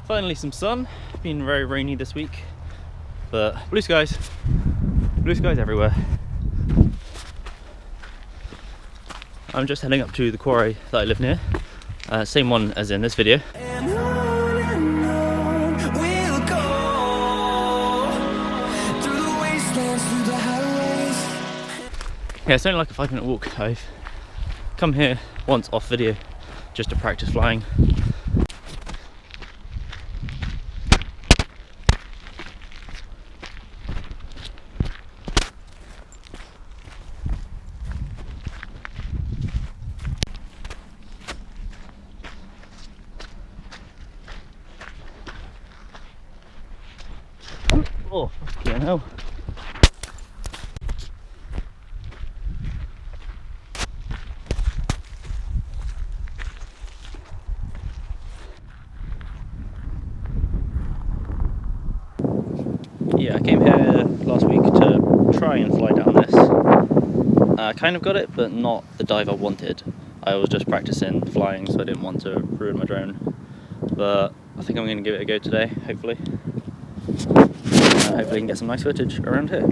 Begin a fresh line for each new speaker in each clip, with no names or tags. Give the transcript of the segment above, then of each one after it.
Finally some sun. Been very rainy this week, but blue skies everywhere. I'm just heading up to the quarry that I live near, same one as in this video. Yeah, it's only like a 5-minute walk. I've come here once off video just to practice flying. Oh, fucking hell. Yeah, I came here last week to try and fly down this. I kind of got it, but not the dive I wanted. I was just practicing flying, so I didn't want to ruin my drone. But I think I'm going to give it a go today, hopefully. Hopefully I can get some nice footage around here.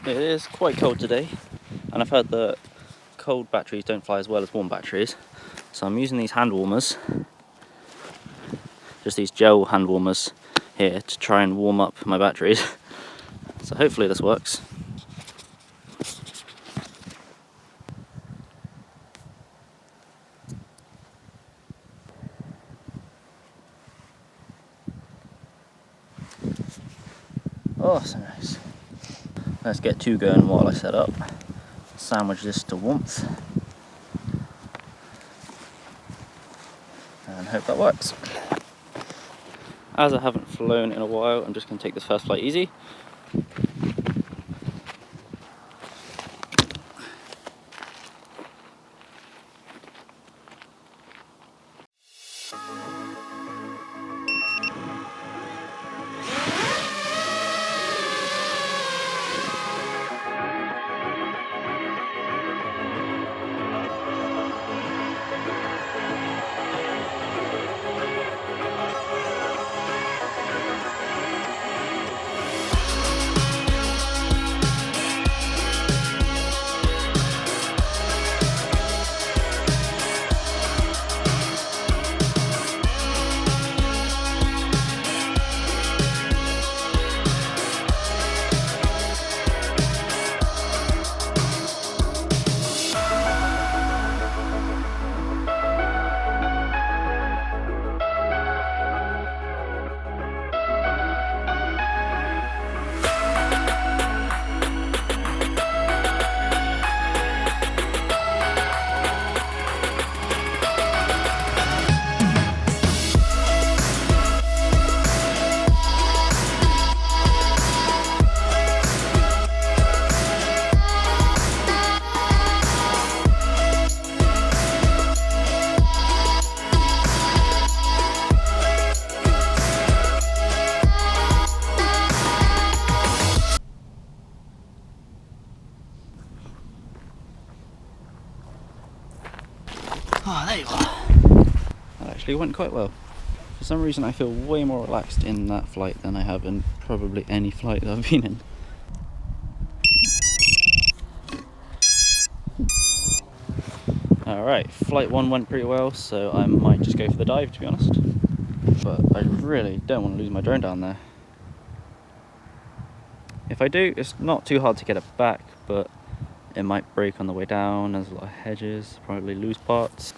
It is quite cold today, and I've heard that cold batteries don't fly as well as warm batteries, so I'm using these hand warmers, just these gel hand warmers here to try and warm up my batteries. So hopefully this works. Oh, so nice. Let's get two going while I set up. Sandwich this to warmth. And hope that works. As I haven't flown in a while, I'm just going to take this first flight easy. Oh, there you are. That actually went quite well. For some reason I feel way more relaxed in that flight than I have in probably any flight that I've been in. Alright, flight 1 went pretty well, so I might just go for the dive, to be honest. But I really don't want to lose my drone down there. If I do, it's not too hard to get it back, but it might break on the way down. There's a lot of hedges, probably loose parts.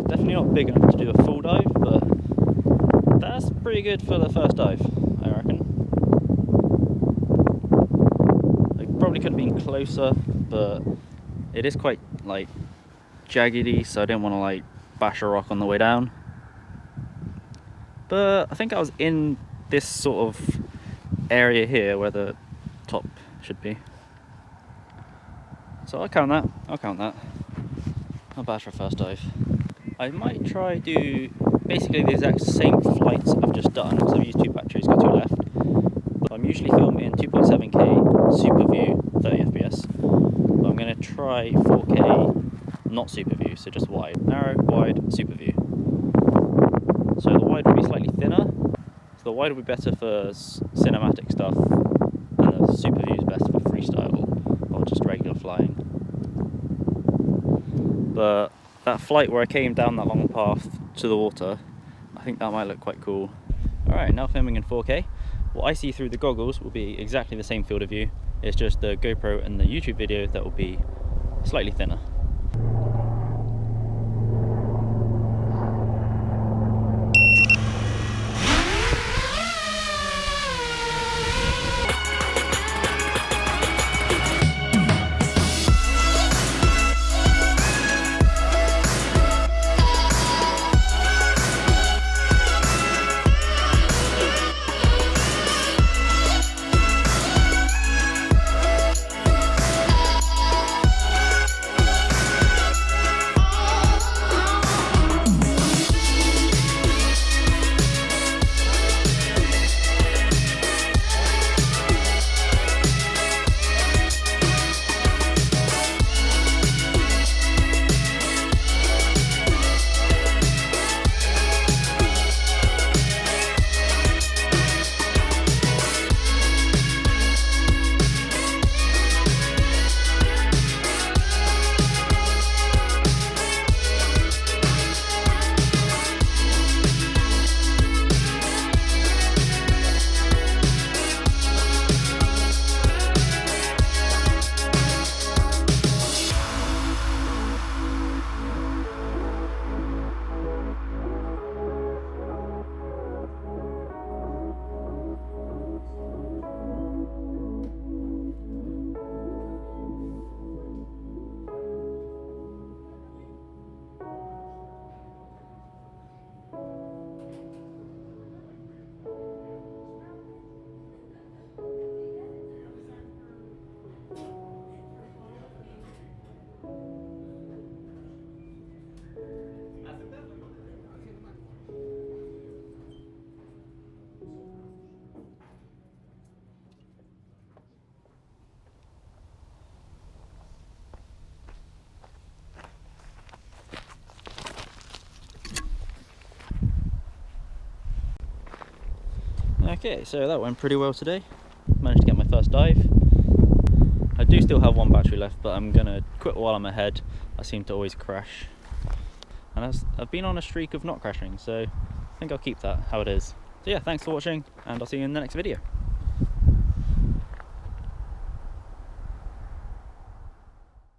Definitely not big enough to do a full dive, but that's pretty good for the first dive, I reckon. It probably could have been closer, but it is quite like jaggedy, so I didn't want to like bash a rock on the way down. But I think I was in this sort of area here where the top should be. So I'll count that. Not bad for a first dive. I might try do basically the exact same flights I've just done, because I've used 2 batteries, got 2 left. But I'm usually filming in 2.7K super view, 30 FPS. But I'm going to try 4K, not super view, so just wide. Narrow, wide, super view. So the wide will be slightly thinner. So the wide will be better for cinematic stuff, and the super view is best for freestyle or just regular flying. But that flight where I came down that long path to the water, I think that might look quite cool. Alright, now filming in 4K. What I see through the goggles will be exactly the same field of view. It's just the GoPro and the YouTube video that will be slightly thinner. Okay, so that went pretty well today. Managed to get my first dive. I do still have 1 battery left, but I'm gonna quit while I'm ahead. I seem to always crash. And I've been on a streak of not crashing, so I think I'll keep that how it is. So yeah, thanks for watching, and I'll see you in the next video.